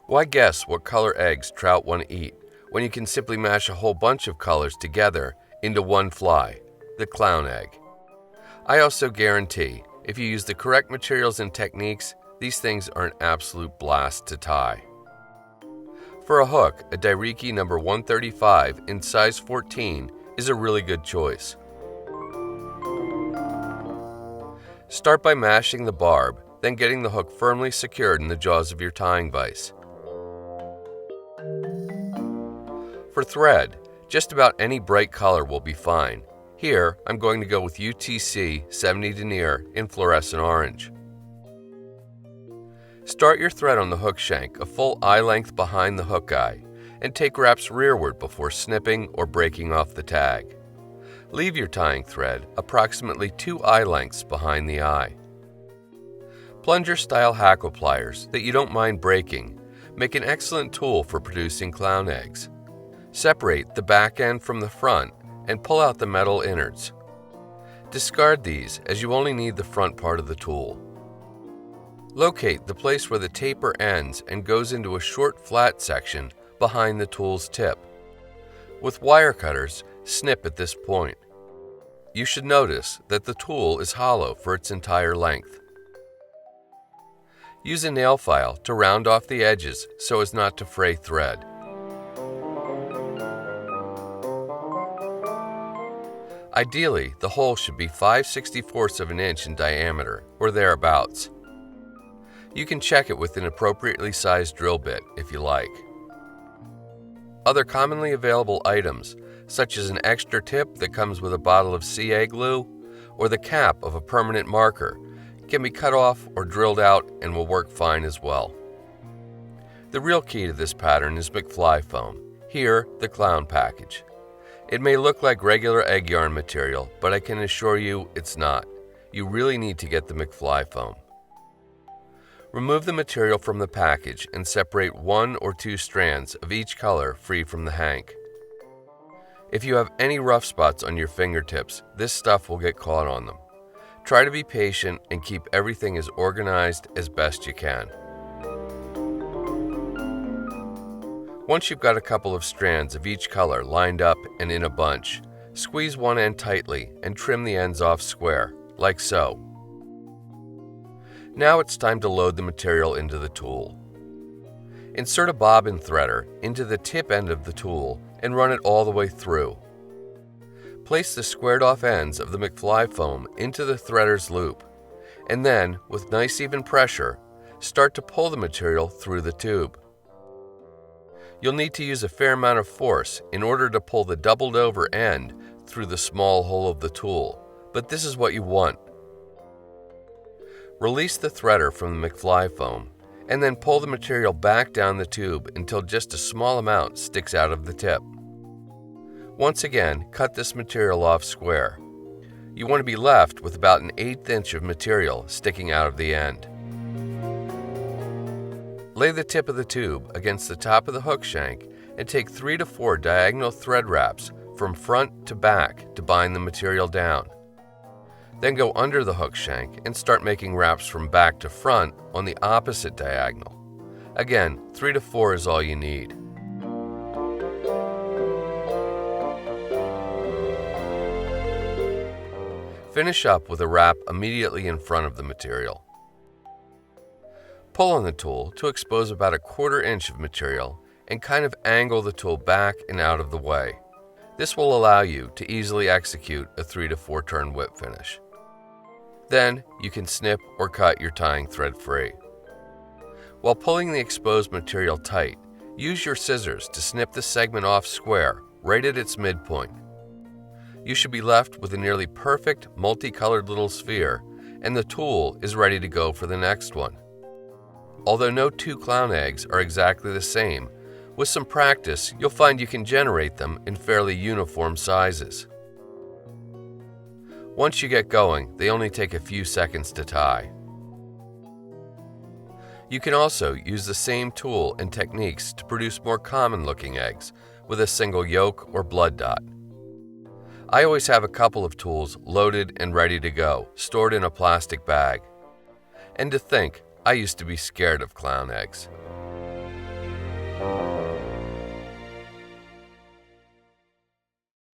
Why guess what color eggs trout want to eat when you can simply mash a whole bunch of colors together into one fly, the clown egg? I also guarantee, if you use the correct materials and techniques, these things are an absolute blast to tie. For a hook, a Dai-Riki number 135 in size 14 is a really good choice. Start by mashing the barb, then getting the hook firmly secured in the jaws of your tying vise. For thread, just about any bright color will be fine. Here, I'm going to go with UTC 70 Denier in fluorescent orange. Start your thread on the hook shank a full eye length behind the hook eye, and take wraps rearward before snipping or breaking off the tag. Leave your tying thread approximately 2 eye lengths behind the eye. Plunger-style hackle pliers that you don't mind breaking make an excellent tool for producing clown eggs. Separate the back end from the front and pull out the metal innards. Discard these as you only need the front part of the tool. Locate the place where the taper ends and goes into a short flat section behind the tool's tip. With wire cutters, snip at this point. You should notice that the tool is hollow for its entire length. Use a nail file to round off the edges so as not to fray thread. Ideally, the hole should be 5/64 of an inch in diameter, or thereabouts. You can check it with an appropriately sized drill bit if you like. Other commonly available items, such as an extra tip that comes with a bottle of CA glue, or the cap of a permanent marker, can be cut off or drilled out and will work fine as well. The real key to this pattern is McFly Foam, here the clown package. It may look like regular egg yarn material, but I can assure you it's not. You really need to get the McFly Foam. Remove the material from the package and separate 1 or 2 strands of each color free from the hank. If you have any rough spots on your fingertips, this stuff will get caught on them. Try to be patient and keep everything as organized as best you can. Once you've got a couple of strands of each color lined up and in a bunch, squeeze one end tightly and trim the ends off square, like so. Now it's time to load the material into the tool. Insert a bobbin threader into the tip end of the tool and run it all the way through. Place the squared off ends of the McFly Foam into the threader's loop, and then, with nice even pressure, start to pull the material through the tube. You'll need to use a fair amount of force in order to pull the doubled over end through the small hole of the tool, but this is what you want. Release the threader from the McFly Foam, and then pull the material back down the tube until just a small amount sticks out of the tip. Once again, cut this material off square. You want to be left with about an 1/8 inch of material sticking out of the end. Lay the tip of the tube against the top of the hook shank and take 3 to 4 diagonal thread wraps from front to back to bind the material down. Then go under the hook shank and start making wraps from back to front on the opposite diagonal. Again, 3 to 4 is all you need. Finish up with a wrap immediately in front of the material. Pull on the tool to expose about a 1/4 inch of material and kind of angle the tool back and out of the way. This will allow you to easily execute a 3 to 4 turn whip finish. Then you can snip or cut your tying thread free. While pulling the exposed material tight, use your scissors to snip the segment off square right at its midpoint. You should be left with a nearly perfect multicolored little sphere, and the tool is ready to go for the next one. Although no 2 clown eggs are exactly the same, with some practice you'll find you can generate them in fairly uniform sizes. Once you get going, they only take a few seconds to tie. You can also use the same tool and techniques to produce more common-looking eggs with a single yolk or blood dot. I always have a couple of tools loaded and ready to go, stored in a plastic bag. And to think, I used to be scared of clown eggs.